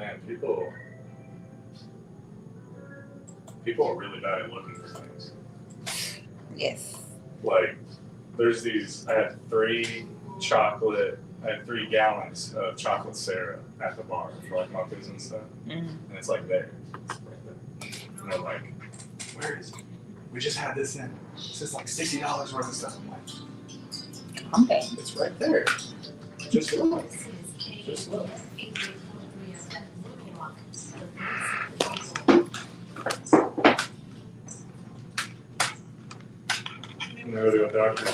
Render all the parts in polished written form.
Man, people are really bad at looking for things. Yes. Like, there's these. I had 3 gallons of chocolate syrup at the bar for like muffins and stuff, and it's like there. It's right there. And they're like, "Where is it? We just had this in. This is like $60 worth of stuff." I'm like, "Okay, it's right there. Just look. Just look." I'm gonna go to a doctor. I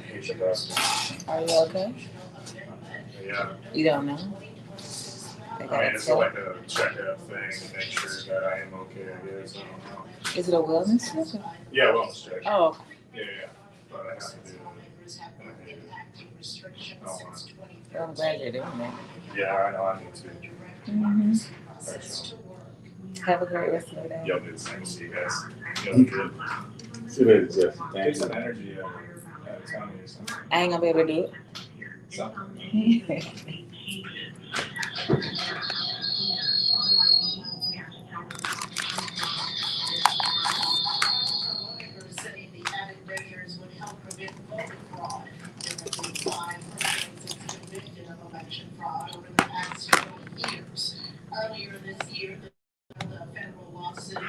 hate your doctor. Are you okay? Yeah. You don't know? I mean, it's like a checkup thing to make sure that I am okay, I guess. I don't know. Is it a wellness check? Yeah, wellness check. Oh, okay. Yeah. But I have to do it. And I hate it. I don't want to. Well, I'm glad you're doing that. Yeah, I know. I need to. Have a great rest of the day. Y'all do the same. See you guys. Y'all do good. See you later, Jeff. Get some energy out of Toney or something. I ain't gonna be able to do it. Something. Earlier this year, the federal lawsuit to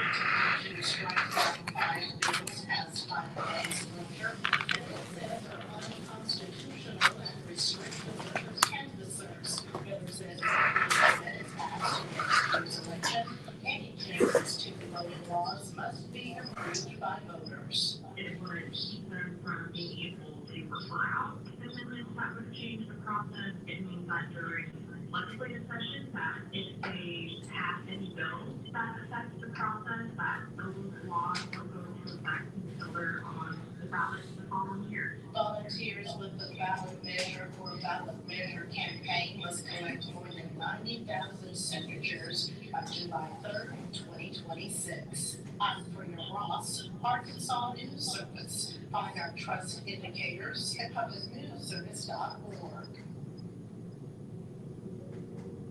strike down 5 bills has filed against Winter, and it says are unconstitutional and restrictive of canvassers. Miller says that is passed in next year's election. Any changes to the voting laws must be approved by voters. It would keep them from being able to refer out amendments that would change the process. It means that during legislative session that if they pass any bills that affect the process, that those laws will go into effect until they're on the ballot the following year. Volunteers with the ballot measure for a ballot measure campaign must collect more than 90,000 signatures by July 3rd, 2026. I'm Freya Ross, Arkansas News Service. Find our trust indicators at publicnewsservice.org.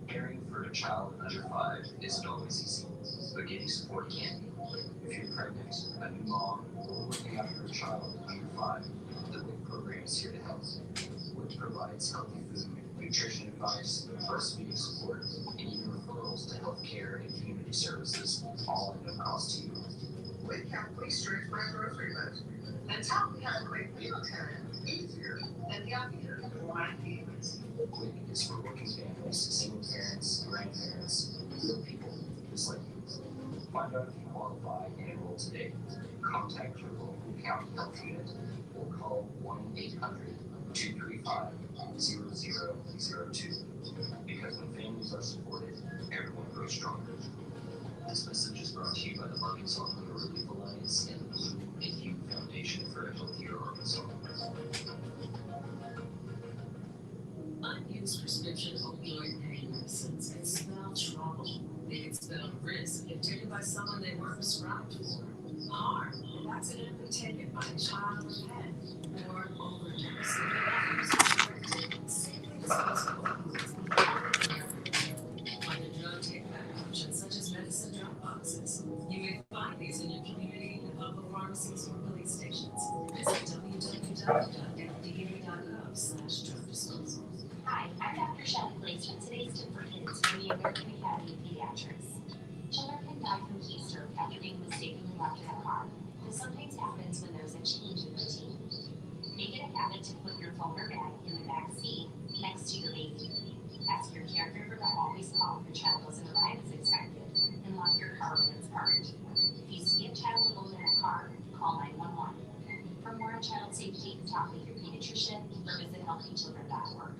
Caring for a child under 5 isn't always easy, but getting support can be. If you're pregnant, a new mom, or looking after a child under 5, the WIC program is here to help. WIC provides healthy food, nutrition advice, breastfeeding support, and even referrals to healthcare and community services, all at no cost to you. WIC can place straight for a grocery list. And tell me how to make meal time easier than the other one payments. WIC is for working families, single parents, grandparents, real people just like you. Find out if you qualify and enroll today. Contact your local county health unit or call 1-800-235-0002. Because when families are supported, everyone grows stronger. This message is brought to you by the Arkansas Hunger Relief Alliance and the Blue and Hue Foundation for a Healthier Arkansas. Unused prescription opioid pain medicines can spell trouble. They can spell risk if taken by someone they weren't prescribed for. Harm if accidentally taken by a child or pet. Or overdose if you're not using corrected. Safely dispose of opioids. Like a drug take-back option such as medicine drug boxes. You may find these in your community and local pharmacies or police stations. Visit www.fda.gov/drug-disposal. Hi, I'm Dr. Shelley Glaze from Today's Tip for Kids from the American Academy of Pediatrics. Children can die from heat stroke after being mistakenly left in a car. This sometimes happens when there's a change in routine. Make it a habit to put your phone or bag in the back seat next to your baby. Ask your caregiver to always call if your child doesn't arrive as expected, and lock your car when it's parked. If you see a child alone in a car, call 911. For more on child safety, talk with your pediatrician or visit healthychildren.org.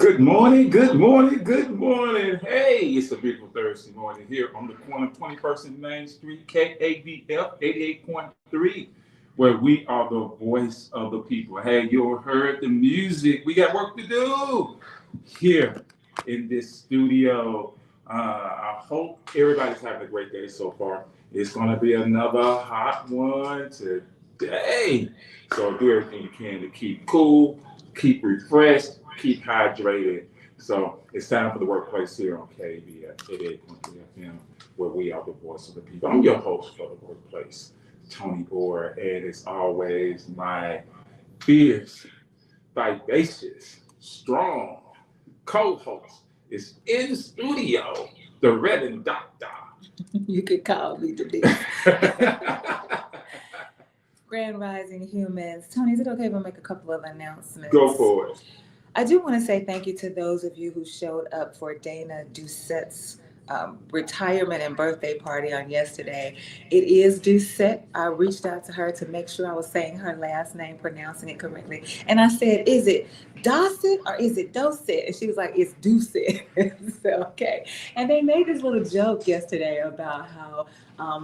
Good morning, good morning, good morning. Hey, it's a beautiful Thursday morning here on the corner of 21st and Main Street, KABF 88.3, where we are the voice of the people. Hey, you heard the music. We got work to do here in this studio. I hope everybody's having a great day so far. It's going to be another hot one today. So do everything you can to keep cool, keep refreshed, keep hydrated. So it's time for the workplace here on KABF 88.3 FM, where we are the voice of the people. I'm your host for the workplace, Toney Orr, and as always, my fierce, vivacious, strong co-host is in studio, the Reverend Doctor. You could call me Denise. Grand Rising Humans. Tony, is it okay if I make a couple of announcements? Go for it. I do want to say thank you to those of you who showed up for Dana Doucette's retirement and birthday party on yesterday. It is Doucette. I reached out to her to make sure I was saying her last name, pronouncing it correctly. And I said, is it Dossett or is it Docet? And she was like, it's Doucette. So, okay. And they made this little joke yesterday about how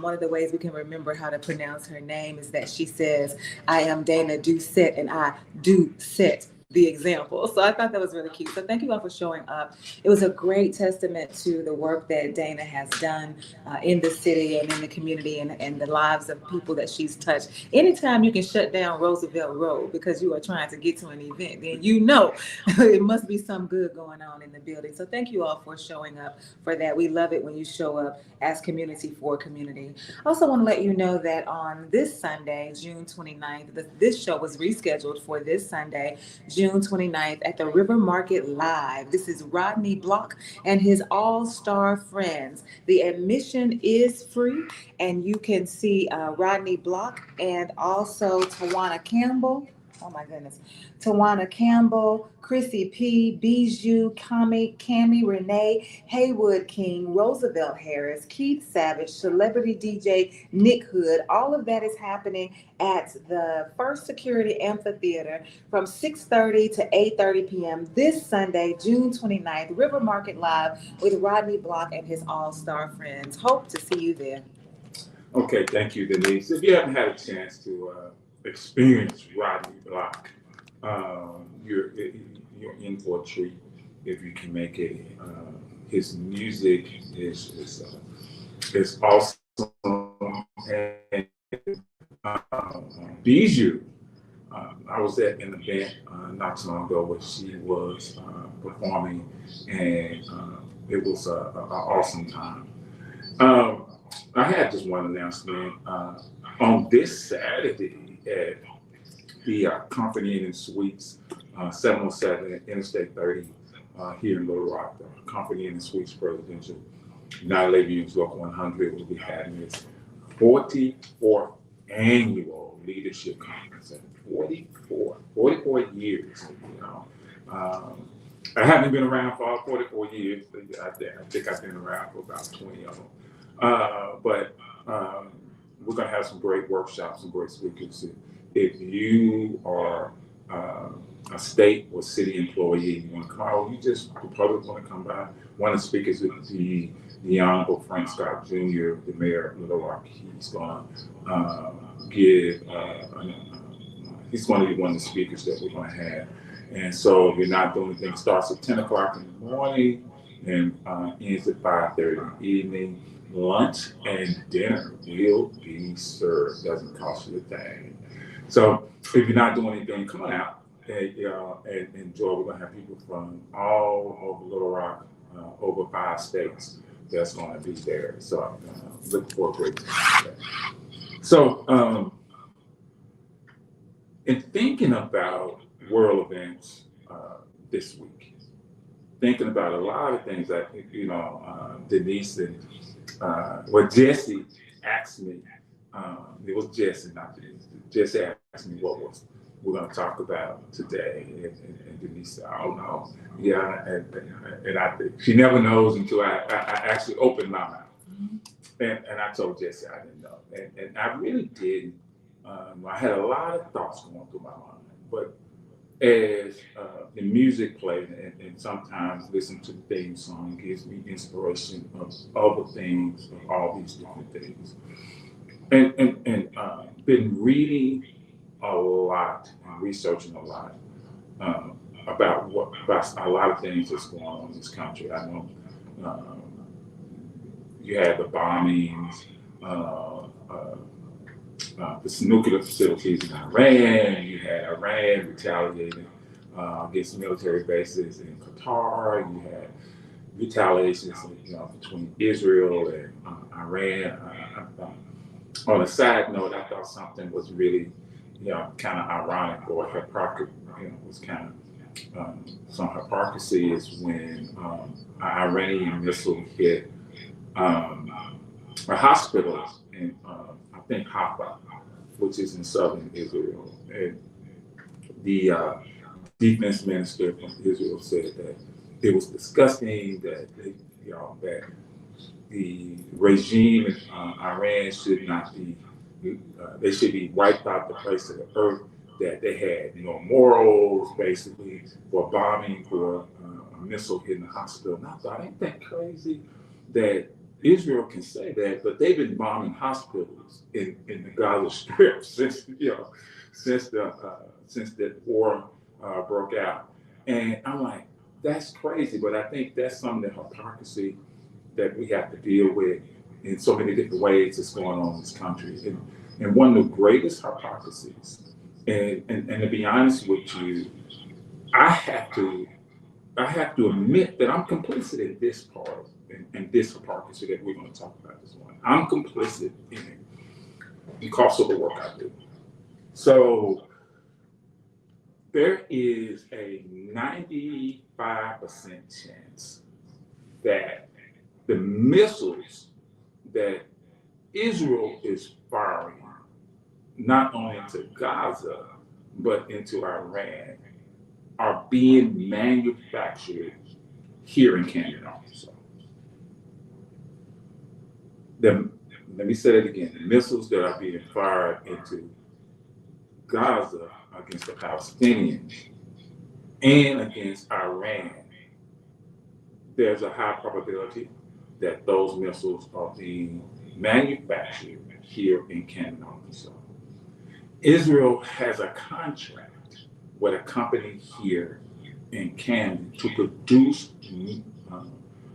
one of the ways we can remember how to pronounce her name is that she says, I am Dana Doucette and I do set the example. So I thought that was really cute. So thank you all for showing up. It was a great testament to the work that Dana has done in the city and in the community and the lives of people that she's touched. Anytime you can shut down Roosevelt Road because you are trying to get to an event, then you know it must be some good going on in the building. So thank you all for showing up for that. We love it when you show up as community for community. I also want to let you know that on this Sunday, June 29th, this show was rescheduled for this Sunday, June 29th at the River Market Live. This is Rodney Block and his all-star friends. The admission is free, and you can see Rodney Block and also Tawana Campbell. Oh my goodness. Tawana Campbell, Chrissy P, Bijou, Cami Renee, Haywood King, Roosevelt Harris, Keith Savage, celebrity DJ Nick Hood. All of that is happening at the First Security Amphitheater from 6:30 to 8:30 p.m. this Sunday, June 29th, River Market Live with Rodney Block and his all-star friends. Hope to see you there. Okay, thank you, Denise. If you haven't had a chance to experience Rodney Block, you're in for a treat if you can make it. His music is awesome. And Bijou, I was at an event not too long ago where she was performing, and it was an awesome time. I had just one announcement. On this Saturday at the Comfort Inn and Suites, 707 Interstate 30 here in Little Rock, the Comfort Inn and Suites Presidential United Labor Union's Local 100 will be having its 44th annual leadership conference. 44 years, you know. I haven't been around for all 44 years. I think I've been around for about 20 of them. But we're going to have some great workshops and great speakers. If you are a state or city employee and you want to come out, you just, the public want to come by. One of the speakers is the Honorable Frank Scott Jr., the mayor of Little Rock. He's going to be one of the speakers that we're going to have. And so if you're not doing anything, it starts at 10 o'clock in the morning and ends at 5:30 in the evening. Lunch and dinner will be served. Doesn't cost you a thing. So if you're not doing anything, come on out and enjoy. We're going to have people from all over Little Rock, over 5 states that's going to be there. So I'm looking for a great time. So in thinking about world events this week, thinking about a lot of things that, Denise and Jesse asked me, it was Jesse, not Denise. Jesse asked me what we're going to talk about today, and Denise said, I don't know. Yeah, and she never knows until I actually open my mouth. And I told Jesse I didn't know. And I really didn't. I had a lot of thoughts going through my mind, but as the music played, and sometimes listen to the theme song gives me inspiration of other things, of all these different things. And been reading a lot and researching a lot about a lot of things that's going on in this country. I know um, you had the bombings, the nuclear facilities in Iran. You had Iran retaliating against military bases in Qatar. You had retaliations, between Israel and Iran. On a side note, I thought something was really, kind of ironic or hypocrisy. Was kind of some hypocrisy is when an Iranian missile hit a hospital in, I think, Haifa, which is in southern Israel. And the defense minister from Israel said that it was disgusting that that the regime in Iran should not be, they should be wiped out the face of the earth, that they had no morals, basically, for bombing, for a missile hitting the hospital. And I thought, ain't that crazy that Israel can say that, but they've been bombing hospitals in the Gaza Strip since the war broke out. And I'm like, that's crazy, but I think that's some of the hypocrisy that we have to deal with in so many different ways that's going on in this country. And one of the greatest hypocrisies, and to be honest with you, I have to admit that I'm complicit in this part, in this hypocrisy that we're going to talk about this morning. I'm complicit in it because of the work I do. So there is a 95% chance that the missiles that Israel is firing, not only into Gaza, but into Iran, are being manufactured here in Canada also. Let me say that again. The missiles that are being fired into Gaza against the Palestinians and against Iran, there's a high probability that those missiles are being manufactured here in Canada also. Israel has a contract with a company here in Canada to produce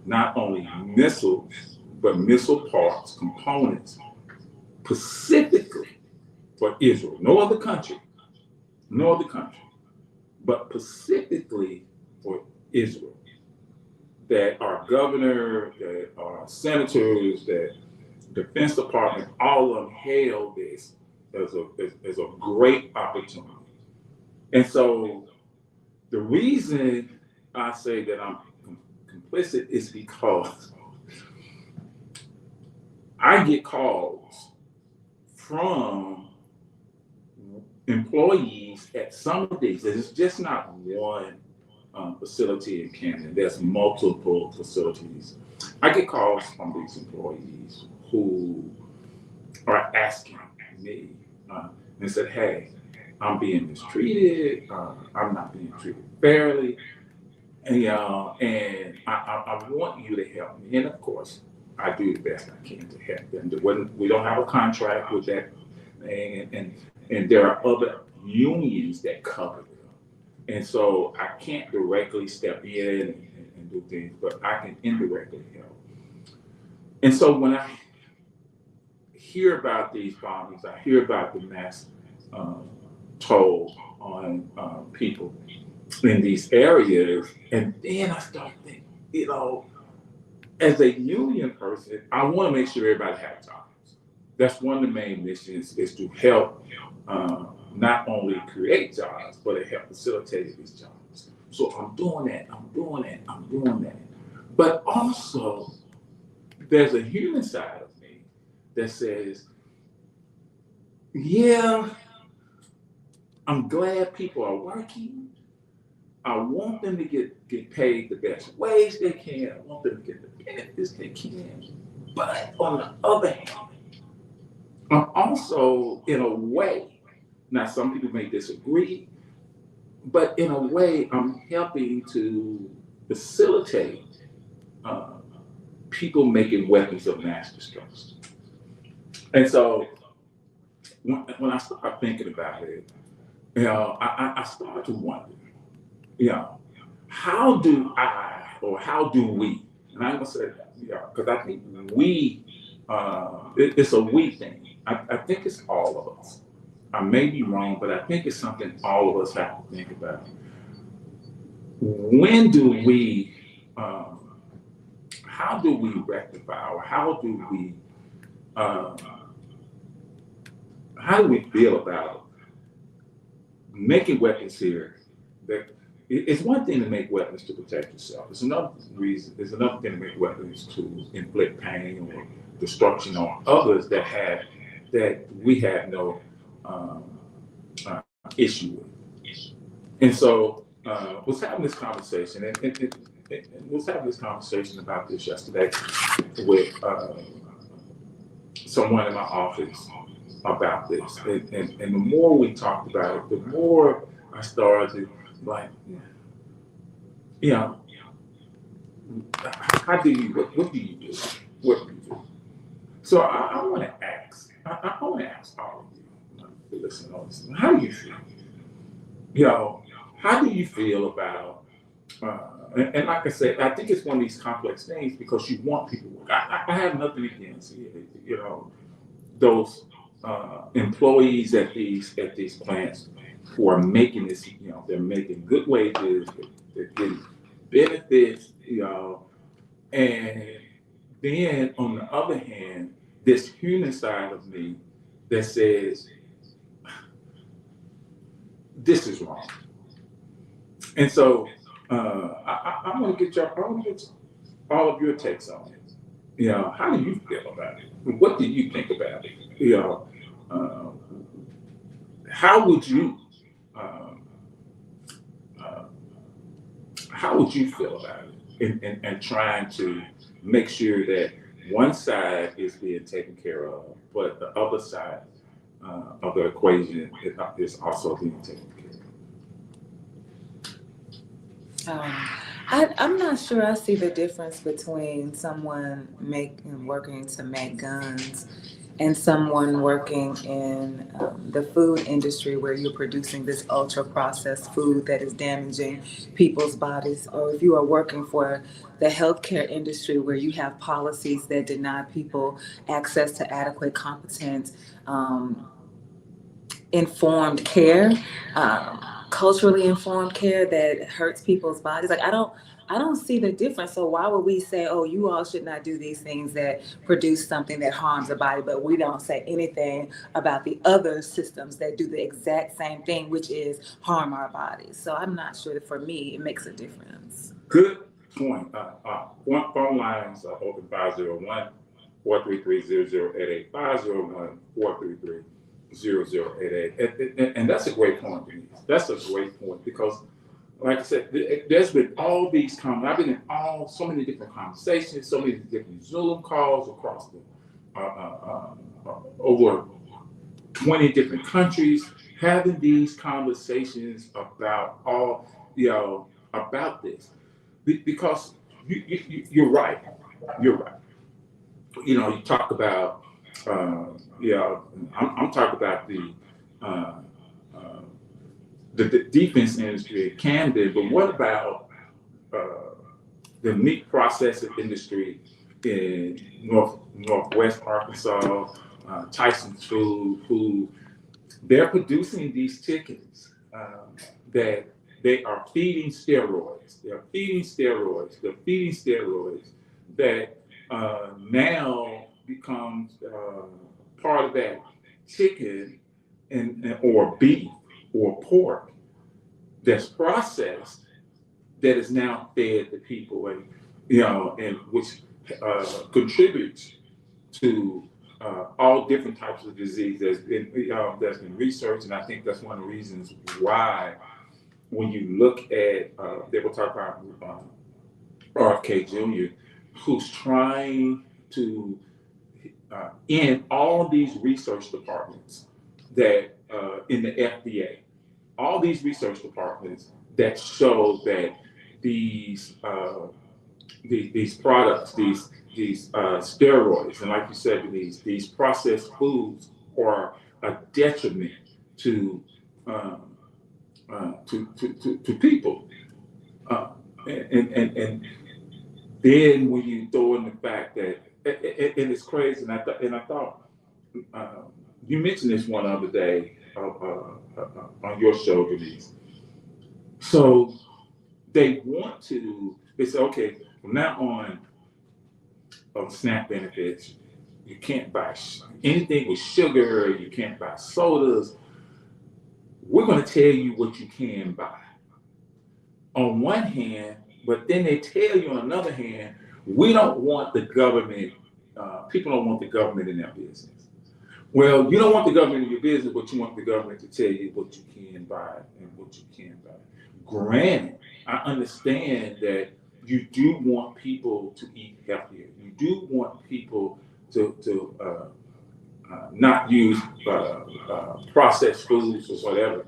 not only missiles, but missile parts, components, specifically for Israel. No other country, but specifically for Israel. That our governor, that our senators, that Defense Department, all of them hail this as a great opportunity. And so the reason I say that I'm complicit is because I get calls from employees at some of these. It's just not one facility in Canada. There's multiple facilities. I get calls from these employees who are asking me and said, hey, I'm being mistreated. I'm not being treated fairly. And I want you to help me. And of course, I do the best I can to help them. We don't have a contract with that, and there are other unions that cover them. And so I can't directly step in and do things, but I can indirectly help. And so when I hear about these bombings, I hear about the mass toll on people in these areas, and then I start thinking, as a union person, I want to make sure everybody has jobs. That's one of the main missions, is to help not only create jobs, but to help facilitate these jobs. So I'm doing that. But also, there's a human side of me that says, yeah, I'm glad people are working. I want them to get paid the best wage they can. I want them to get the benefits they can. But on the other hand, I'm also, in a way, now some people may disagree, but in a way, I'm helping to facilitate people making weapons of mass destruction. And so when I started thinking about it, I started to wonder, how do I, or how do we, and I'm gonna say that, because I think we, it's a we thing. I think it's all of us. I may be wrong, but I think it's something all of us have to think about. When do we, how do we rectify, or how do we feel about making weapons here? That it's one thing to make weapons to protect yourself. It's another reason. It's another thing to make weapons to inflict pain or destruction on others that we have no issue with. And so, was having this conversation, and was having this conversation about this yesterday with someone in my office about this, and the more we talked about it, the more I started like, how do you, what do you do? What do you do? So I want to ask, I want to ask all of you, listen, how do you feel? How do you feel about, and like I said, I think it's one of these complex things because you want people to work. I have nothing against, those employees at these plants who are making this, they're making good wages, they're getting benefits, and then on the other hand, this human side of me that says, this is wrong. And so I want to get all of your takes on it. How do you feel about it? What do you think about it? How would you feel about it? And trying to make sure that one side is being taken care of, but the other side of the equation is also being taken care of. I'm not sure I see the difference between someone working to make guns and someone working in the food industry where you're producing this ultra processed food that is damaging people's bodies, or if you are working for the healthcare industry where you have policies that deny people access to adequate, competent, informed care, culturally informed care that hurts people's bodies. Like I don't see the difference. So why would we say, oh, you all should not do these things that produce something that harms the body, but we don't say anything about the other systems that do the exact same thing, which is harm our bodies. So I'm not sure that for me it makes a difference. Good point. Phone lines are open 501-433-0088, 501-433-0088. And that's a great point, Denise. That's a great point because, like I said, there's been all these I've been in so many different conversations, so many different Zoom calls across the over 20 different countries, having these conversations about about this, because you're right. You're right. You talk about, I'm talking about the defense industry at Camden, but what about the meat processing industry in Northwest Arkansas, Tyson's Food, who they're producing these chickens that they are feeding steroids. They're feeding steroids that now becomes part of that chicken or beef or pork that's processed that is now fed to people, and which contributes to all different types of disease that's been researched, and I think that's one of the reasons why when you look at they will talk about RFK Jr., who's trying to end all these research departments that in the FDA, all these research departments that show that these products, these steroids, and like you said, these processed foods are a detriment to to people. And then when you throw in the fact that and it's crazy, and I thought you mentioned this one other day on your show, Denise. So they say, okay, from now on SNAP benefits, you can't buy anything with sugar, you can't buy sodas. We're going to tell you what you can buy. On one hand, but then they tell you on another hand, we don't want the government, people don't want the government in their business. Well, you don't want the government in your business, but you want the government to tell you what you can buy and what you can't buy. Granted, I understand that you do want people to eat healthier. You do want people to not use processed foods or whatever.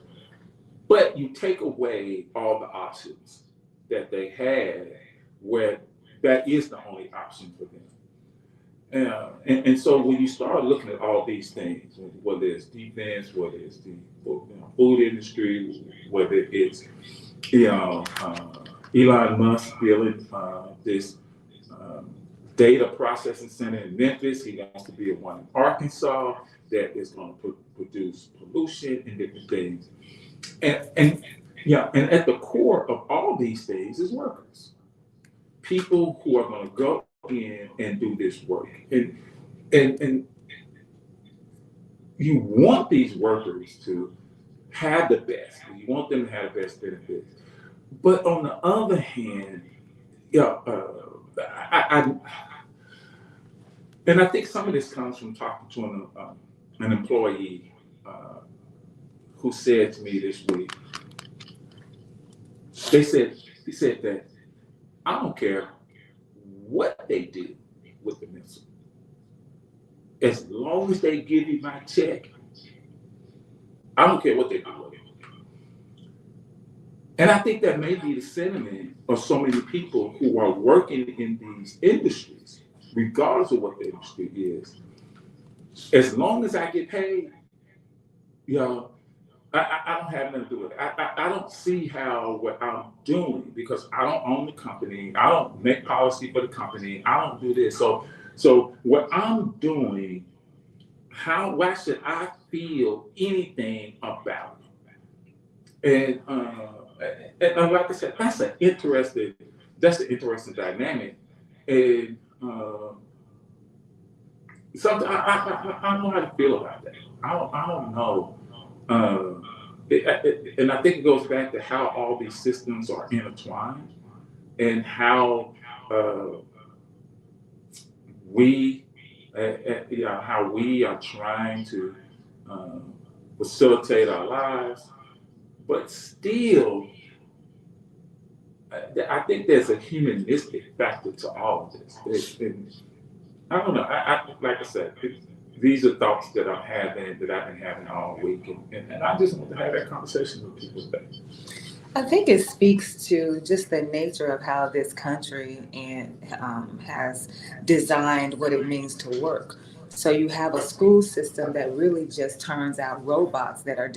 But you take away all the options that they had where that is the only option for them. And so when you start looking at all these things, whether it's defense, whether it's the food industry, whether it's Elon Musk building this data processing center in Memphis, he wants to be one in Arkansas that is going to produce pollution and different things. And at the core of all these things is workers, people who are going to go in and do this work, and you want these workers to have the best. You want them to have the best benefits, but on the other hand, I think some of this comes from talking to an employee who said to me this week. He said that I don't care what they do with the missile, as long as they give you my check. I don't care what they do with it. And I think that may be the sentiment of so many people who are working in these industries, regardless of what the industry is. As long as I get paid, I don't have nothing to do with it. I don't see how what I'm doing, because I don't own the company, I don't make policy for the company, I don't do this. So what I'm doing, why should I feel anything about it? And like I said, that's an interesting dynamic. And something I don't know how to feel about that. I don't know. And I think it goes back to how all these systems are intertwined, and how we are trying to facilitate our lives, but still, I think there's a humanistic factor to all of this. I don't know. Like I said, these are thoughts that I'm having, that I've been having all week, and I just want to have that conversation with people today. I think it speaks to just the nature of how this country has designed what it means to work. So you have a school system that really just turns out robots that are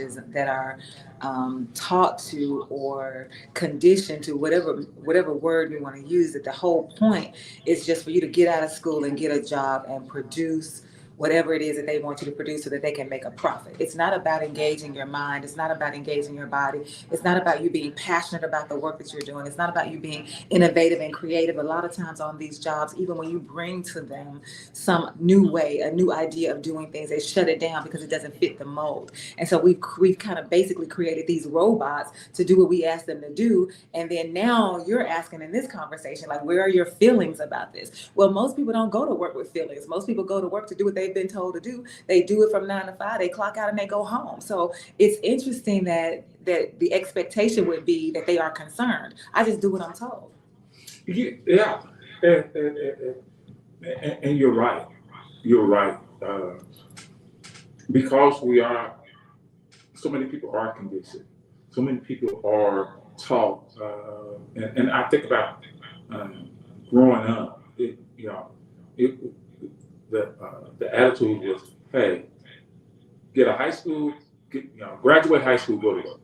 taught to or conditioned to whatever word you want to use. That the whole point is just for you to get out of school and get a job and produce whatever it is that they want you to produce so that they can make a profit. It's not about engaging your mind. It's not about engaging your body. It's not about you being passionate about the work that you're doing. It's not about you being innovative and creative. A lot of times on these jobs, even when you bring to them some new way, a new idea of doing things, they shut it down because it doesn't fit the mold. And so we've kind of basically created these robots to do what we ask them to do. And then now you're asking in this conversation, like, where are your feelings about this? Well, most people don't go to work with feelings. Most people go to work to do what they've been told to do. They do it from 9 to 5, they clock out and they go home. So it's interesting that the expectation would be that they are concerned. I just do what I'm told. Yeah. And you're right. You're right. Because so many people are conditioned. so many people are taught, and I think about growing up. It, the attitude was, hey, get a high school, graduate high school, go to work.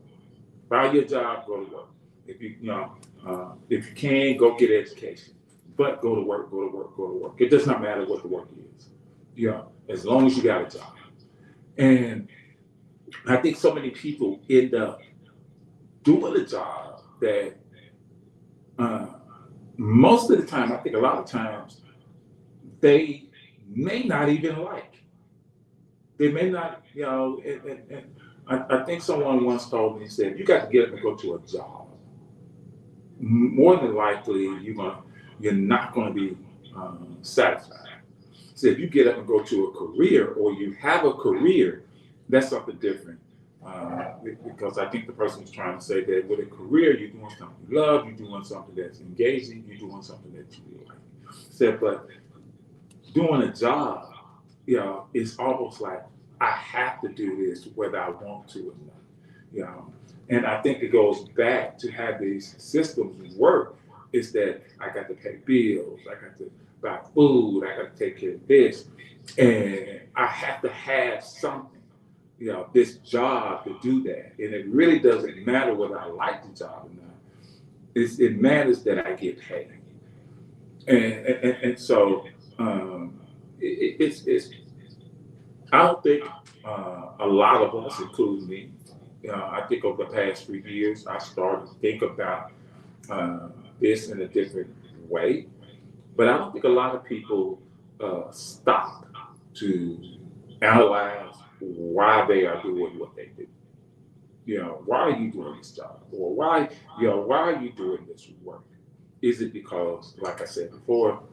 Find your job, go to work. If you can, go get education. But go to work, go to work, go to work. It does not matter what the work is. As long as you got a job. And I think so many people end up doing a job that uh, most of the time, I think a lot of times, they may not even like. They may not, and I think someone once told me, said, you got to get up and go to a job. More than likely, you're not going to be satisfied. So if you get up and go to a career, or you have a career, that's something different. Because I think the person was trying to say that with a career, you're doing something you love, you're doing something that's engaging, you're doing something that you really like. Said, but doing a job, it's almost like I have to do this whether I want to or not. And I think it goes back to how these systems work. Is that I got to pay bills, I got to buy food, I got to take care of this, and I have to have something, this job to do that. And it really doesn't matter whether I like the job or not. It matters that I get paid. And so it's I don't think a lot of us, including me, I think over the past 3 years, I started to think about this in a different way. But I don't think a lot of people stop to analyze why they are doing what they do. Why are you doing this job? Or why are you doing this work? Is it because, like I said before,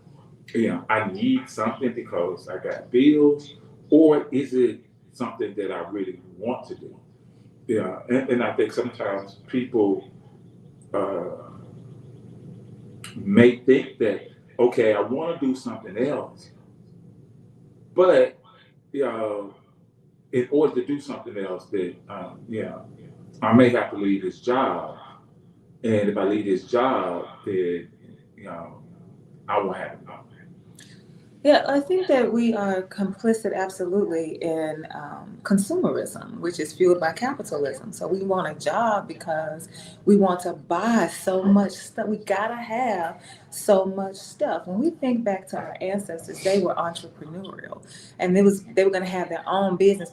I need something because I got bills, or is it something that I really want to do? And I think sometimes people may think that, okay, I want to do something else, but in order to do something else, that I may have to leave this job, and if I leave this job, then I won't have enough. Yeah, I think that we are complicit absolutely in consumerism, which is fueled by capitalism. So we want a job because we want to buy so much stuff. We gotta have so much stuff. When we think back to our ancestors, they were entrepreneurial, and they were gonna have their own business.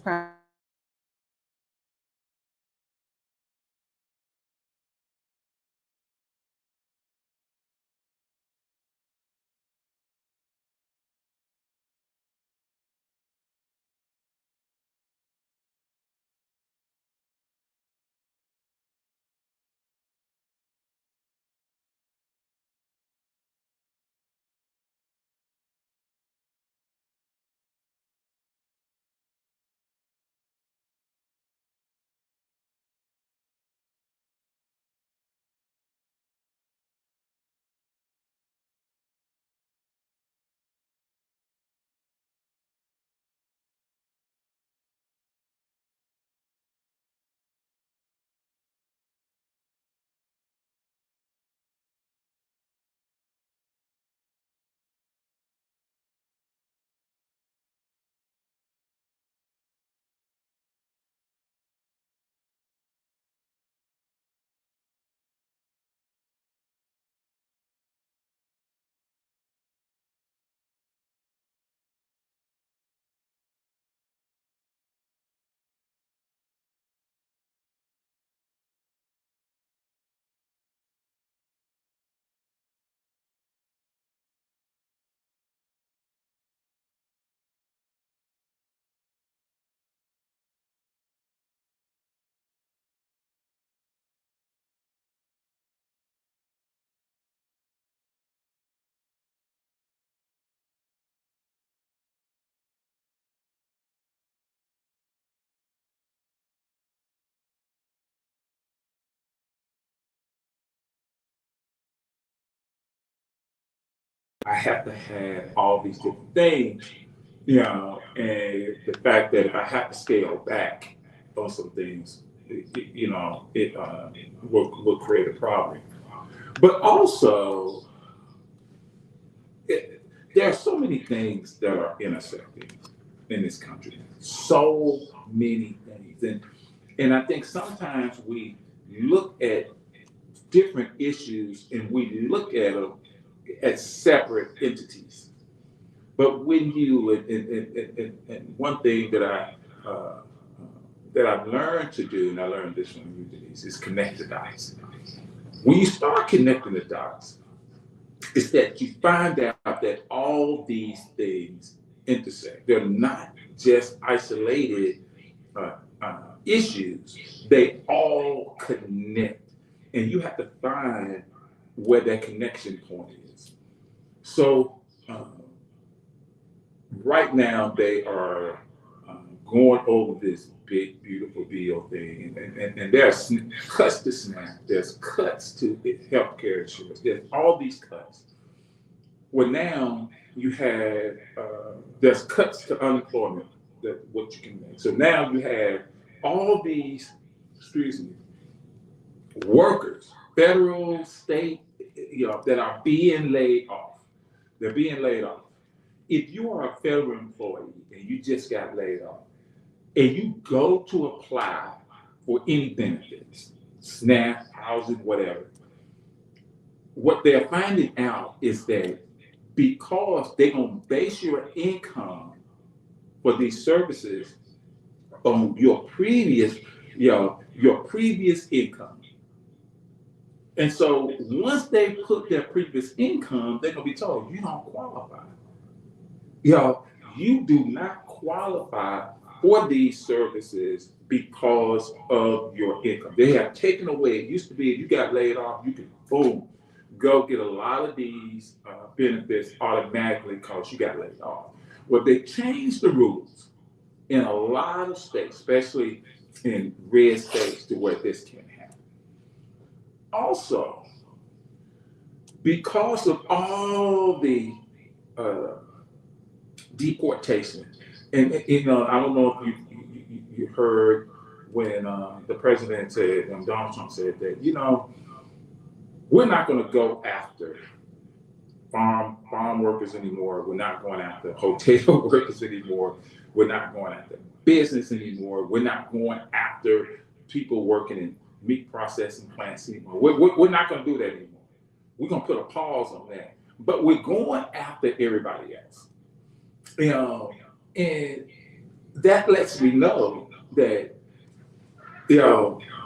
I have to have all these different things, and the fact that if I have to scale back on some things, it will create a problem. But also, there are so many things that are intersecting in this country. So many things. And I think sometimes we look at different issues and we look at them as separate entities. But when you, and one thing that I've learned to do, and I learned this from you, Denise, is connect the dots. When you start connecting the dots, it's that you find out that all these things intersect. They're not just isolated issues, they all connect. And you have to find where that connection point is. So right now they are going over this big, beautiful bill thing, and there's cuts to SNAP, there's cuts to healthcare insurance, there's all these cuts. Well, now you have there's cuts to unemployment, that what you can make. So now you have all these, workers, federal, state, that are being laid off. They're being laid off. If you are a federal employee and you just got laid off, and you go to apply for any benefits, SNAP, housing, whatever, what they're finding out is that because they're going to base your income for these services on your previous income. And so once they put their previous income, they're going to be told, you don't qualify. You do not qualify for these services because of your income. They have taken away, it used to be if you got laid off, you could, boom, go get a lot of these benefits automatically because you got laid off. Well, they changed the rules in a lot of states, especially in red states, to where this can't happen. Also, because of all the deportation, and I don't know if you heard when the president said, when Donald Trump said that, we're not going to go after farm workers anymore. We're not going after hotel workers anymore. We're not going after business anymore. We're not going after people working in meat processing plants anymore. We're not going to do that anymore. We're going to put a pause on that. But we're going after everybody else. And that lets me know that,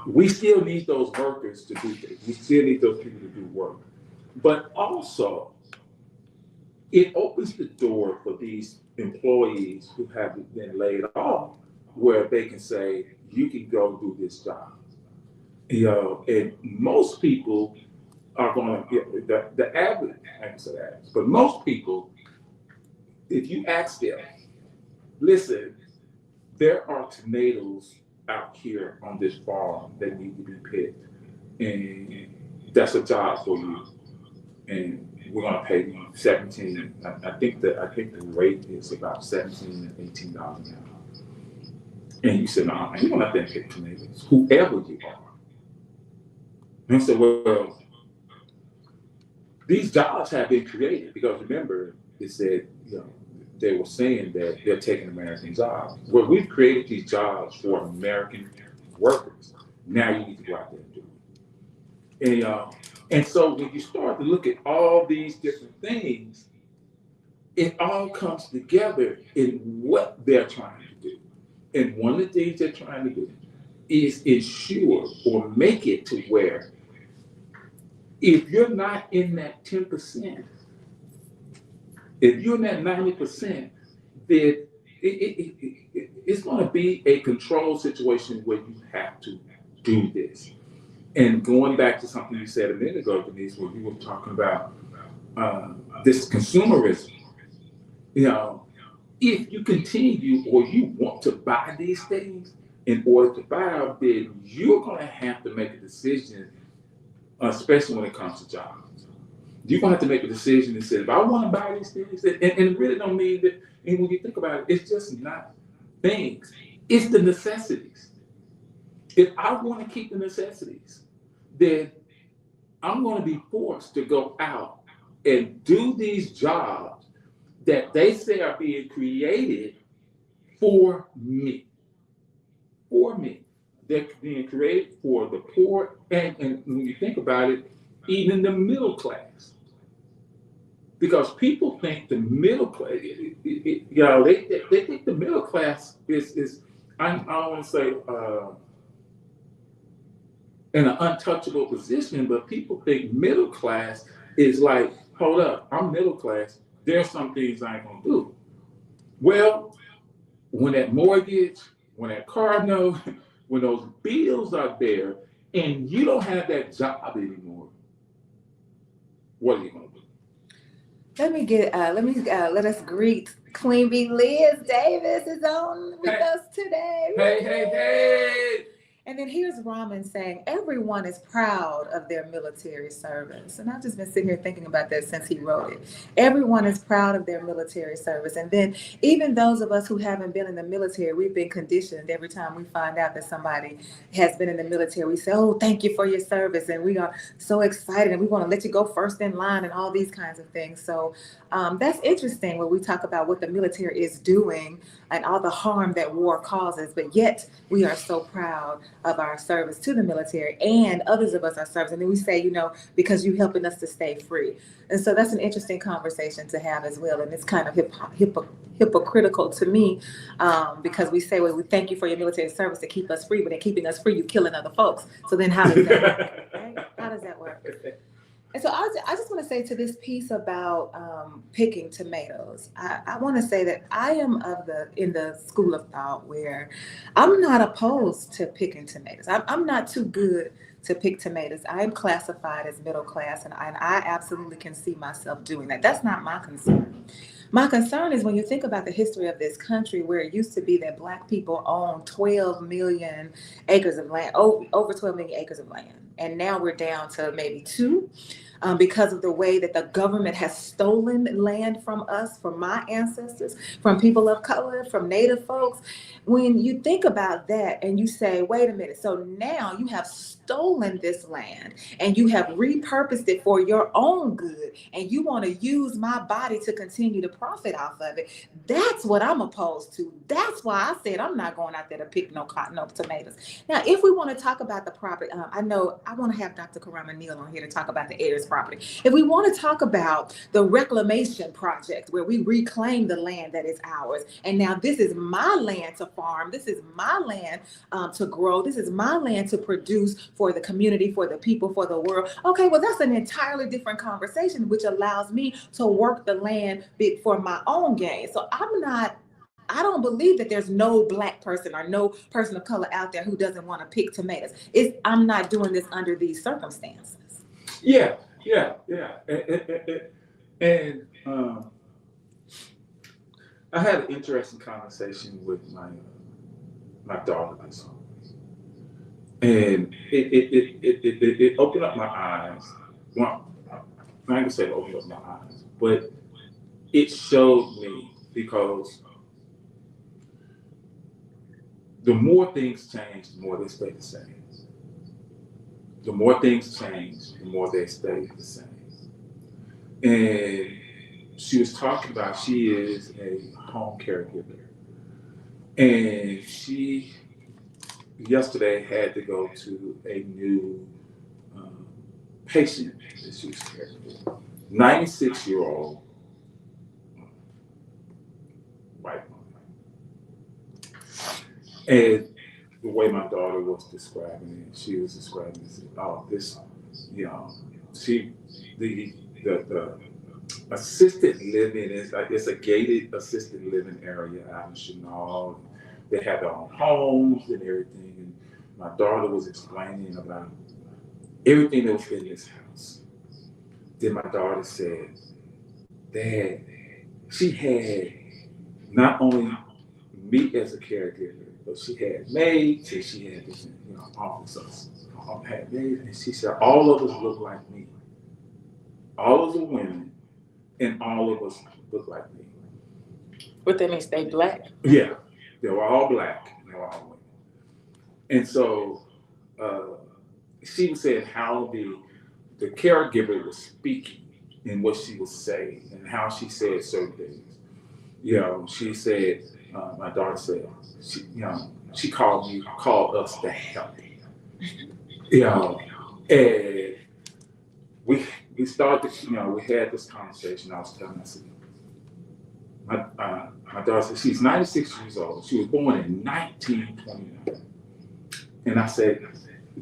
we still need those workers to do things. We still need those people to do work. But also, it opens the door for these employees who have been laid off, where they can say, you can go do this job. And most people are going to, the average, I can say that, but most people, if you ask them, listen, there are tomatoes out here on this farm that need to be picked, and that's a job for you. And we're gonna pay you $17. I think the rate is about $17 and $18 an hour. And you said, no, you don't have to pick tomatoes, whoever you are. And so, well, these jobs have been created because remember, they said, they were saying that they're taking American jobs. Well, we've created these jobs for American workers. Now you need to go out there and do it. And so when you start to look at all these different things, it all comes together in what they're trying to do. And one of the things they're trying to do is ensure or make it to where if you're not in that 10%, if you're in that 90%, then it's going to be a controlled situation where you have to do this. And going back to something you said a minute ago, Denise, when you were talking about this consumerism, if you continue or you want to buy these things, in order to buy them, then you're going to have to make a decision, especially when it comes to jobs. You're going to have to make a decision and say, if I want to buy these things, and it really don't mean that, and when you think about it, it's just not things. It's the necessities. if I want to keep the necessities, then I'm going to be forced to go out and do these jobs that they say are being created for me. For me. They're being created for the poor, and when you think about it, even the middle class. Because people think the middle class, they think the middle class is I don't want to say in an untouchable position, but people think middle class is like, hold up, I'm middle class. There's some things I ain't gonna do. Well, when that mortgage, when that car note, when those bills are there, and you don't have that job anymore, what are you gonna do? Let us greet Queen Bee. Liz Davis is on with us today. Hey. And then here's Raman saying, everyone is proud of their military service. And I've just been sitting here thinking about that since he wrote it. Everyone is proud of their military service. And then even those of us who haven't been in the military, we've been conditioned every time we find out that somebody has been in the military. We say, oh, thank you for your service. And we are so excited and we want to let you go first in line and all these kinds of things. So that's interesting when we talk about what the military is doing and all the harm that war causes. But yet we are so proud of our service to the military, and others of us are service. And then we say, because you're helping us to stay free. And so that's an interesting conversation to have as well. And it's kind of hypocritical to me because we say, well, we thank you for your military service to keep us free, but in keeping us free, you're killing other folks. So then how does that work? Right? How does that work? And so I just want to say to this piece about picking tomatoes, I want to say that I am in the school of thought where I'm not opposed to picking tomatoes. I'm not too good to pick tomatoes. I'm classified as middle class, and I absolutely can see myself doing that. That's not my concern. My concern is when you think about the history of this country, where it used to be that Black people owned 12 million acres of land, over 12 million acres of land. And now we're down to maybe 2 because of the way that the government has stolen land from us, from my ancestors, from people of color, from Native folks. When you think about that and you say, wait a minute, so now you have stolen this land and you have repurposed it for your own good and you want to use my body to continue to profit off of it. That's what I'm opposed to. That's why I said I'm not going out there to pick no tomatoes. Now, if we want to talk about the property, I know I want to have Dr. Karama Neal on here to talk about the heirs property. If we want to talk about the reclamation project where we reclaim the land that is ours, and now this is my land to farm, this is my land to grow, this is my land to produce for the community, for the people, for the world. Okay, well, that's an entirely different conversation, which allows me to work the land for my own gain. So I don't believe that there's no Black person or no person of color out there who doesn't want to pick tomatoes. I'm not doing this under these circumstances. Yeah. And I had an interesting conversation with my daughter this week, and it opened up my eyes. Well, I'm not gonna say it opened up my eyes, but it showed me, because the more things change, the more they stay the same. The more things change, the more they stay the same. And she was talking about she is a home caregiver. And she yesterday had to go to a new patient that she was caring for. 96-year-old white woman. And the way my daughter was describing it, she was describing it, this, the assisted living it's a gated assisted living area out in Chenal. They have their own homes and everything. And my daughter was explaining about everything that was in this house. Then my daughter said, Dad, she had not only me as a caregiver, but she had maids and she had different, officers. Had maids, and she said all of us look like me. All of the women and all of us look like me. What that means, they Black? Yeah, they were all Black and they were all And so she was saying how the caregiver was speaking and what she was saying and how she said certain things. She said, my daughter said, she called us to help. And we started, we had this conversation. I was telling her, I said, my daughter said, she's 96 years old. She was born in 1929. And I said,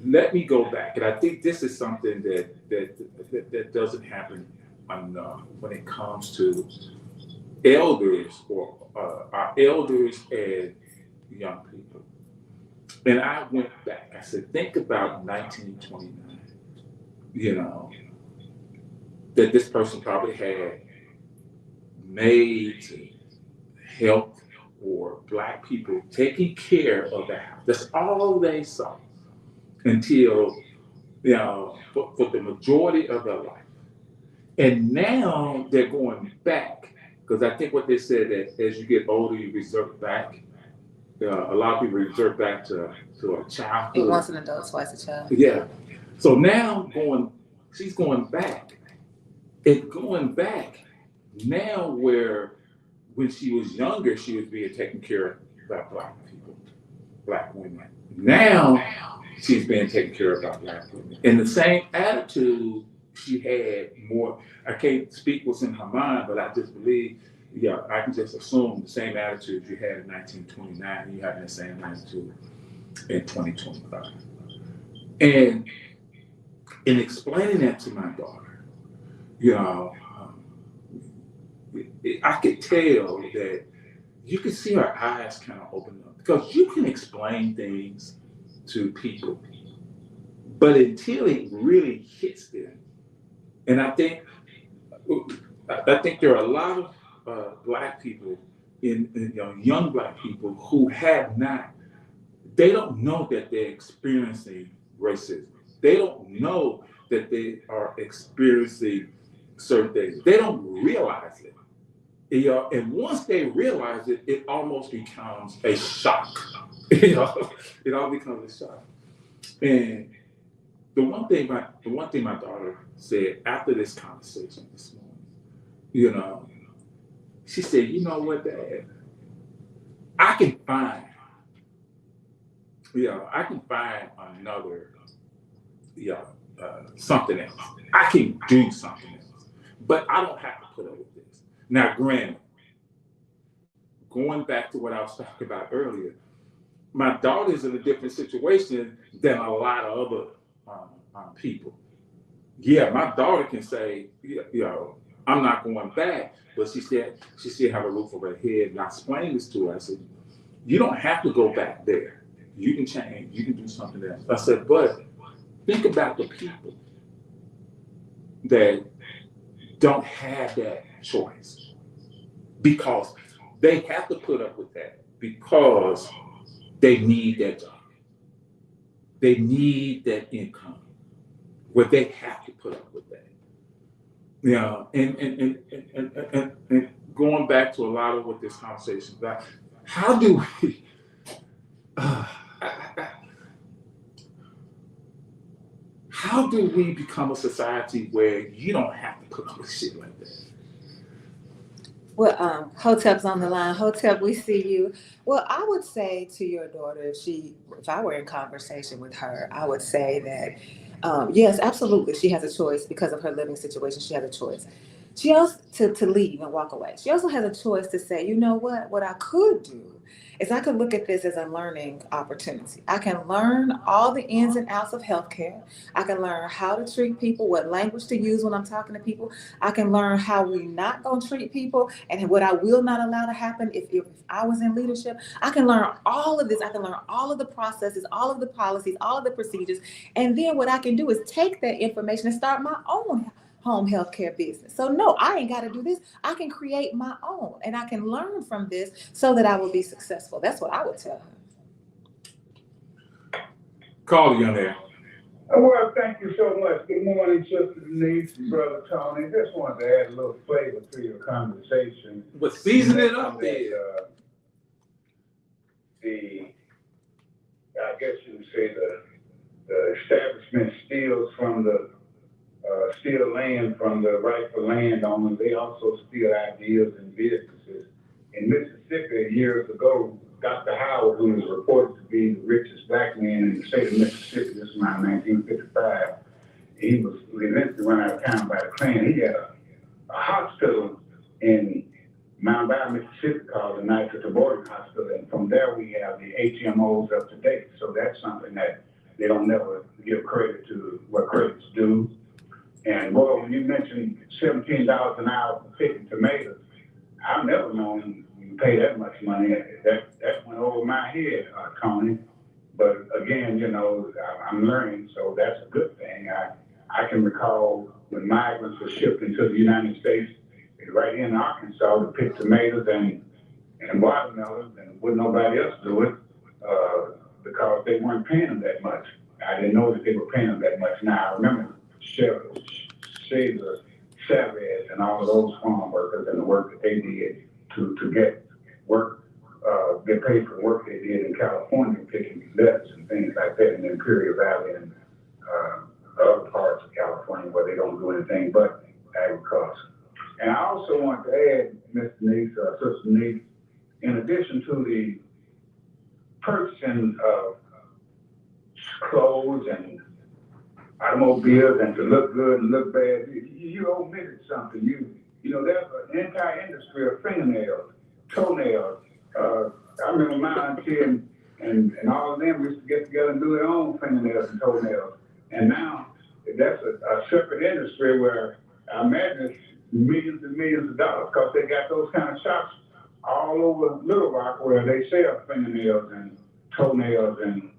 let me go back. And I think this is something that doesn't happen enough when it comes to elders or our elders and young people. And I went back. I said, think about 1929, that this person probably had maids and help or Black people taking care of the house. That's all they saw until, for the majority of their life. And now they're going back, because I think what they said that as you get older, you revert back. A lot of people revert back to a childhood. Once an adult, twice a child. Yeah. So now she's going back. And going back now where when she was younger, she was being taken care of by Black people, Black women. Now she's being taken care of by Black women. And the same attitude she had more, I can't speak what's in her mind, but I just believe, I can just assume the same attitude you had in 1929, you having the same attitude in 2025. And in explaining that to my daughter, I could tell that you could see her eyes kind of open up, because you can explain things to people, but until it really hits them, and I think there are a lot of Black people, young Black people who they don't know that they're experiencing racism. They don't know that they are experiencing certain things. They don't realize it. And once they realize it, it almost becomes a shock. It all becomes a shock. And the one thing my daughter said after this conversation this morning, she said, "You know what, Dad? I can find another, something else. I can do something else, but I don't have to put up with this." Now, granted, going back to what I was talking about earlier, my daughter's in a different situation than a lot of other people. Yeah, my daughter can say, I'm not going back, but she still have a roof over her head. And I explained this to her. I said, you don't have to go back there. You can change. You can do something else. I said, but think about the people that don't have that choice, because they have to put up with that because they need that job. They need that income where they have to put up with that. And going back to a lot of what this conversation is about, how do we how do we become a society where you don't have to put up with shit like that? Well, Hotep's on the line. Hotep, we see you. Well, I would say to your daughter, if I were in conversation with her, I would say that, yes, absolutely, she has a choice because of her living situation. She has a choice. She also to leave and walk away. She also has a choice to say, you know what I could do is I could look at this as a learning opportunity. I can learn all the ins and outs of healthcare. I can learn how to treat people, what language to use when I'm talking to people. I can learn how we're not going to treat people and what I will not allow to happen if I was in leadership. I can learn all of this. I can learn all of the processes, all of the policies, all of the procedures. And then what I can do is take that information and start my own home healthcare business. So no, I ain't got to do this. I can create my own and I can learn from this so that I will be successful. That's what I would tell her. Call you on there. Well, thank you so much. Good morning, Sister Denise and Brother Toney. Just wanted to add a little flavor to your conversation. But season it up there. guess you would say the establishment steals from the steal land from the rightful landowners. They also steal ideas and businesses. In Mississippi, years ago, Dr. Howard, who was reported to be the richest black man in the state of Mississippi, this is around 1955, he was eventually run out of town by the Klan. He had a hospital in Mount Bayou, Mississippi, called the Knights at the Boarding Hospital, and from there we have the HMOs up to date. So that's something that they don't never give credit to what credit's due. And boy, when you mentioned $17 an hour for picking tomatoes, I've never known you pay that much money. That went over my head, Tony. But again, you know, I'm learning, so that's a good thing. I can recall when migrants were shipped into the United States, right in Arkansas, to pick tomatoes and watermelons, and wouldn't nobody else do it because they weren't paying them that much. I didn't know that they were paying them that much. Now I remember Shaver, Chavez, and all of those farm workers and the work that they did to get work, get paid for the work they did in California, picking lettuce and things like that in the Imperial Valley and other parts of California where they don't do anything but agriculture. And I also want to add, Mr. Denise, Sister Denise, in addition to the purchasing of clothes and automobiles and to look good and look bad, you omitted something. You know, there's an entire industry of fingernails, toenails. I remember my auntie and all of them used to get together and do their own fingernails and toenails. And now that's a separate industry where I imagine it's millions and millions of dollars because they got those kind of shops all over Little Rock where they sell fingernails and toenails and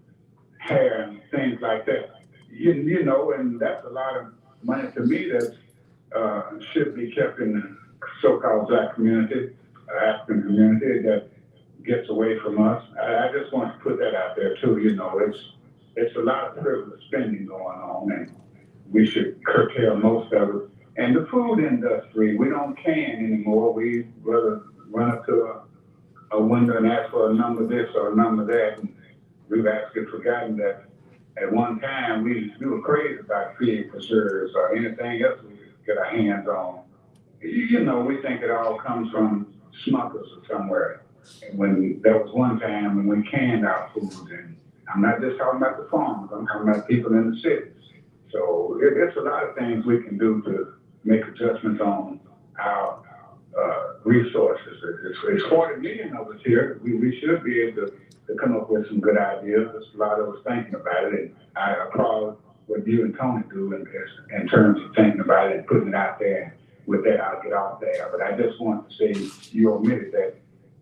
hair and things like that. You know, and that's a lot of money to me that should be kept in the so-called black community, African community that gets away from us. I just want to put that out there too. You know, it's a lot of frivolous spending going on, and we should curtail most of it. And the food industry, we don't can anymore. We rather run up to a window and ask for a number this or a number that. And we've actually forgotten that at one time we were crazy about feed preserves or anything else we could get our hands on. You know, we think it all comes from Smuckers or somewhere. And when there was one time when we canned our foods, and I'm not just talking about the farmers, I'm talking about people in the cities. So it's a lot of things we can do to make adjustments on our resources. It's 40 million of us here. We should be able to come up with some good ideas. There's a lot of us thinking about it, and I applaud what you and Toney do in terms of thinking about it and putting it out there. With that, I'll get off there. But I just want to say you omitted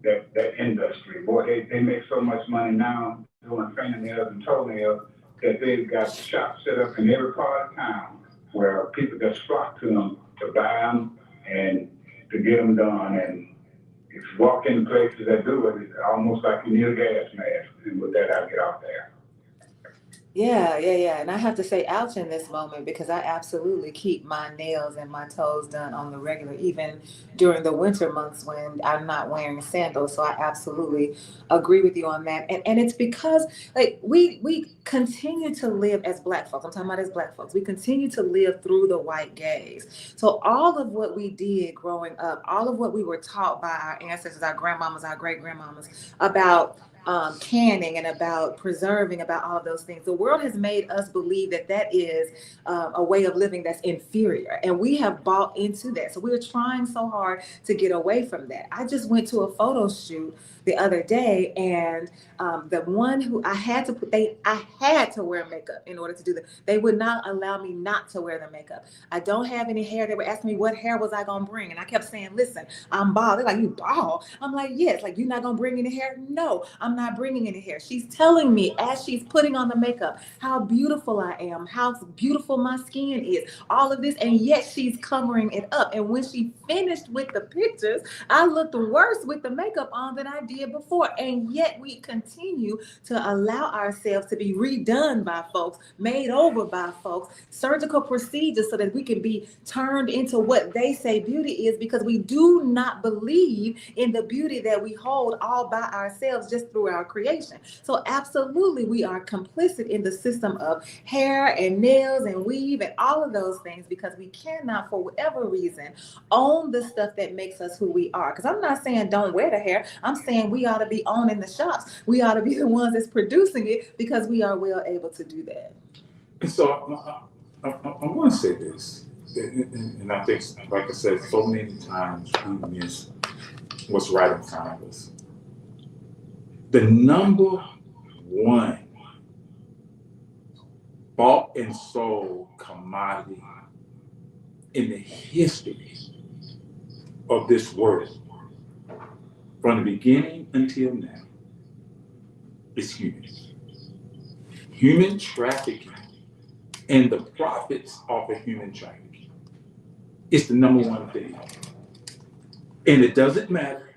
that industry. Boy, they make so much money now doing fingernails and toenails that they've got shops set up in every part of town where people just flock to them to buy them and to get them done. And if you walk in places that do it, it's almost like you need a gas mask. And with that, I'll get off there. Yeah. And I have to say ouch in this moment because I absolutely keep my nails and my toes done on the regular, even during the winter months when I'm not wearing sandals. So I absolutely agree with you on that. And it's because like we continue to live as Black folks. I'm talking about as Black folks. We continue to live through the white gaze. So all of what we did growing up, all of what we were taught by our ancestors, our grandmamas, our great grandmamas about canning and about preserving, about all of those things. The world has made us believe that is a way of living that's inferior. And we have bought into that. So we're trying so hard to get away from that. I just went to a photo shoot the other day, and the one who I had to wear makeup in order to do that. They would not allow me not to wear the makeup. I don't have any hair. They were asking me what hair was I gonna bring, and I kept saying, "Listen, I'm bald." They're like, "You bald?" I'm like, "Yes." Like, "You're not gonna bring any hair?" No, I'm not bringing any hair. She's telling me as she's putting on the makeup how beautiful I am, how beautiful my skin is, all of this, and yet she's covering it up. And when she finished with the pictures, I looked worse with the makeup on than I did before. And yet we continue to allow ourselves to be redone by folks, made over by folks, surgical procedures so that we can be turned into what they say beauty is, because we do not believe in the beauty that we hold all by ourselves just through were our creation. So absolutely, we are complicit in the system of hair and nails and weave and all of those things, because we cannot, for whatever reason, own the stuff that makes us who we are. Because I'm not saying don't wear the hair. I'm saying we ought to be owning the shops. We ought to be the ones that's producing it, because we are well able to do that. And so I want to say this, and I think, like I said, so many times we miss what's right in front of us. The number one bought and sold commodity in the history of this world, from the beginning until now, is humans. Human trafficking and the profits off of human trafficking. It's the number one thing. And it doesn't matter,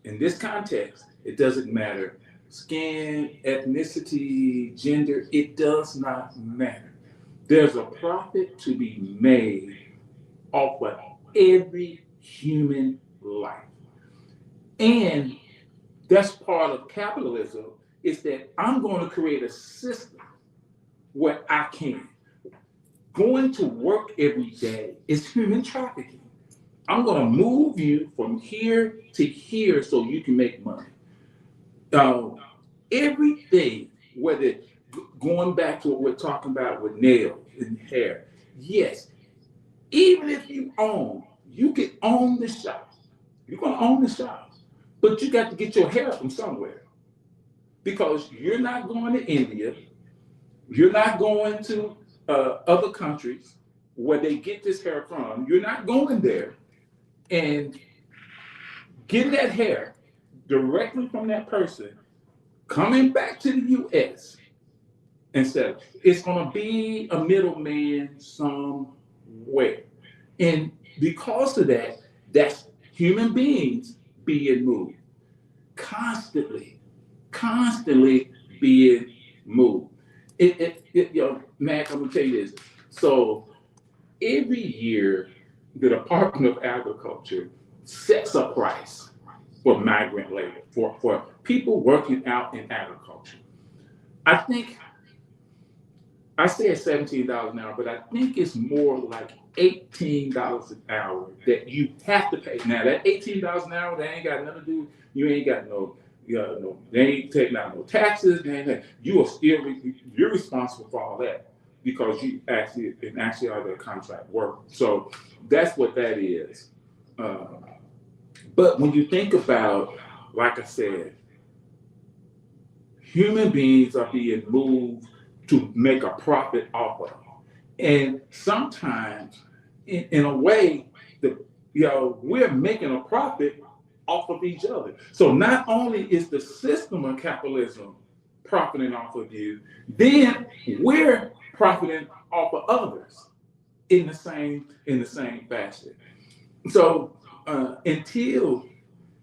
in this context, it doesn't matter skin, ethnicity, gender, it does not matter. There's a profit to be made off of every human life. And that's part of capitalism, is that I'm going to create a system where I can. Going to work every day is human trafficking. I'm going to move you from here to here so you can make money. Everything, whether going back to what we're talking about with nails and hair, yes, even if you can own the shop. You're going to own the shop, but you got to get your hair from somewhere, because you're not going to India, you're not going to other countries where they get this hair from. You're not going there and getting that hair directly from that person, coming back to the U.S. instead. It's going to be a middleman somewhere. And because of that, that's human beings being moved. Constantly being moved. Mac, I'm going to tell you this. So every year, the Department of Agriculture sets a price for migrant labor, for people working out in agriculture. I think, I said $17 an hour, but I think it's more like $18 an hour that you have to pay. Now, that $18 an hour, that ain't got nothing to do, you ain't got they ain't taking out no taxes, you're responsible for all that, because you actually are the contract work. So that's what that is. But when you think about, like I said, human beings are being moved to make a profit off of them. And sometimes, in a way, we're making a profit off of each other. So not only is the system of capitalism profiting off of you, then we're profiting off of others in the same fashion. So until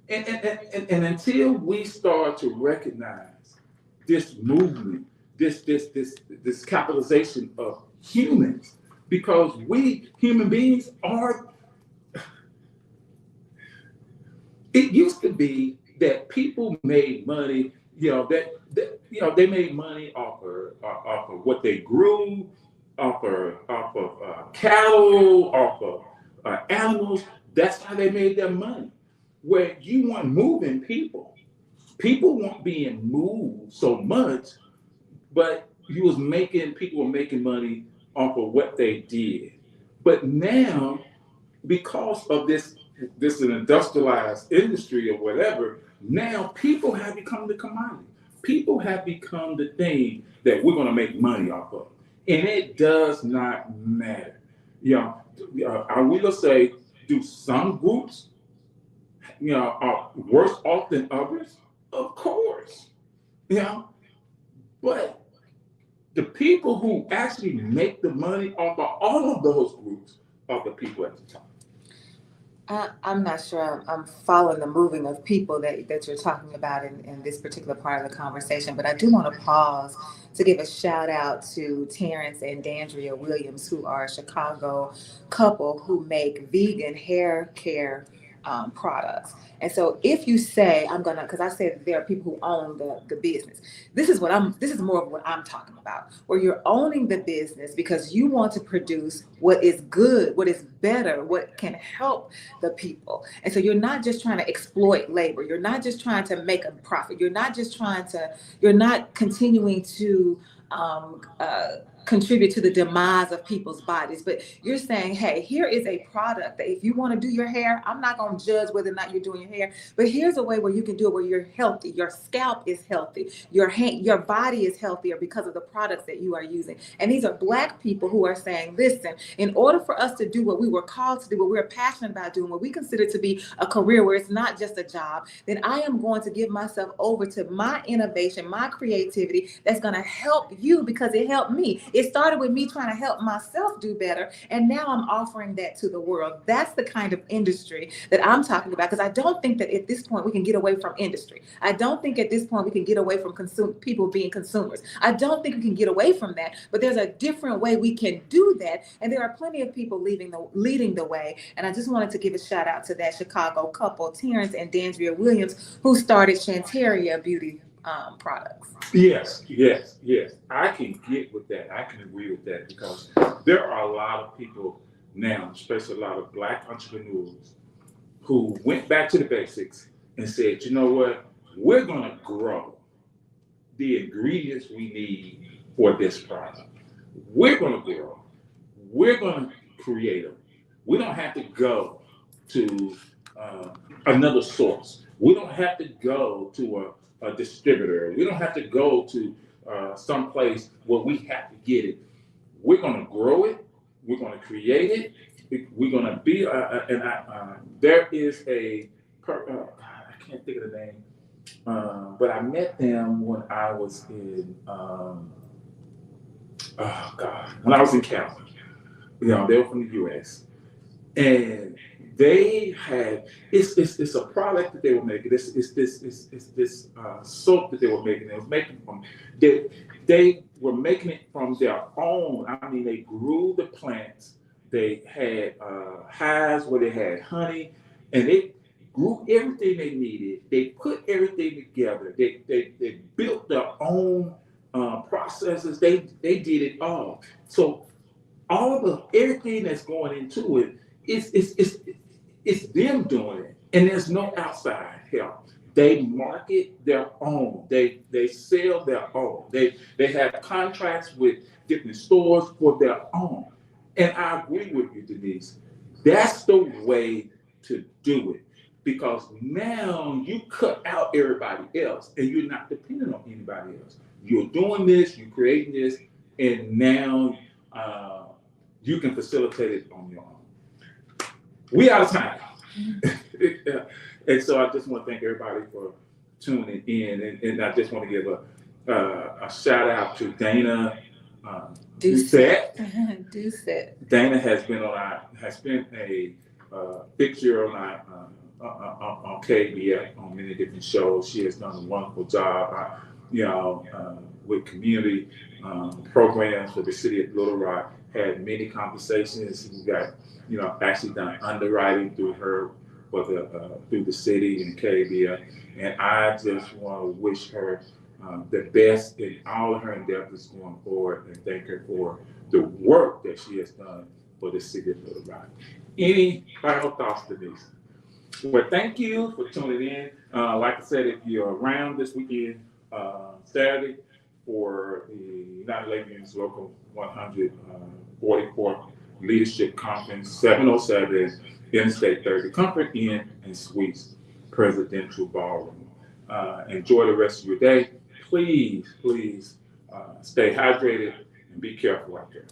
we start to recognize this movement, this capitalization of humans, because we human beings are. It used to be that people made money, they made money off of what they grew, off of cattle, off of animals. That's how they made their money. Where you weren't moving people weren't being moved so much, but people were making money off of what they did. But now, because of this an industrialized industry or whatever, now people have become the commodity. People have become the thing that we're going to make money off of. And it does not matter. I will say, do some groups, are worse off than others? Of course. But the people who actually make the money off of all of those groups are the people at the top. I'm not sure I'm following the moving of people that you're talking about in this particular part of the conversation, but I do want to pause to give a shout out to Terrence and Dandria Williams, who are a Chicago couple who make vegan hair care products. And so if you say, I'm gonna, because I said there are people who own the business. This is more of what I'm talking about, where you're owning the business because you want to produce what is good, what is better, what can help the people. And so you're not just trying to exploit labor. You're not just trying to make a profit. You're not continuing to contribute to the demise of people's bodies, but you're saying, hey, here is a product that if you want to do your hair, I'm not going to judge whether or not you're doing your hair, but here's a way where you can do it where you're healthy, your scalp is healthy, your body is healthier because of the products that you are using. And these are Black people who are saying, listen, in order for us to do what we were called to do, what we're passionate about doing, what we consider to be a career where it's not just a job, then I am going to give myself over to my innovation, my creativity that's going to help you because it helped me. It started with me trying to help myself do better, and now I'm offering that to the world. That's the kind of industry that I'm talking about, because I don't think that at this point we can get away from industry. I don't think at this point we can get away from people being consumers. I don't think we can get away from that, but there's a different way we can do that, and there are plenty of people leading the way. And I just wanted to give a shout out to that Chicago couple, Terrence and Dandria Williams, who started Shantaria Beauty products. Yes. I can get with that. I can agree with that, because there are a lot of people now, especially a lot of Black entrepreneurs, who went back to the basics and said, you know what, we're going to grow the ingredients we need for this product. We're going to grow. We're going to create them. We don't have to go to another source. We don't have to go to a distributor. We don't have to go to some place where we have to get it. We're going to grow it. We're going to create it. We're going to be, there is I can't think of the name, but I met them when I was in, when I was in Canada. You know, they were from the U.S. And they had, it's a product that they were making. It's this soap that they were making. They were making it from their own. I mean, they grew the plants. They had hives where they had honey, and they grew everything they needed. They put everything together. They built their own processes. They did it all. So everything that's going into it, it's them doing it, and there's no outside help. They market their own. They sell their own. They have contracts with different stores for their own. And I agree with you, Denise. That's the way to do it, because now you cut out everybody else, and you're not dependent on anybody else. You're doing this, you're creating this, and now you can facilitate it on your own. We out of time. And so I just want to thank everybody for tuning in. And I just want to give a shout out to Dana Doucette. Dana has been a fixture on KABF on many different shows. She has done a wonderful job, with community programs for the city of Little Rock. Had many conversations. We got, actually done underwriting through her through the city and KABF. And I just want to wish her the best in all of her endeavors going forward, and thank her for the work that she has done for the city of Little Rock. Any final thoughts, Denise? Well, thank you for tuning in. Like I said, if you're around this weekend, Saturday, for the United Labor Union's Local 144th Leadership Conference, 707 Interstate 30, Comfort Inn and Suites Presidential Ballroom. Enjoy the rest of your day. Please stay hydrated and be careful out there.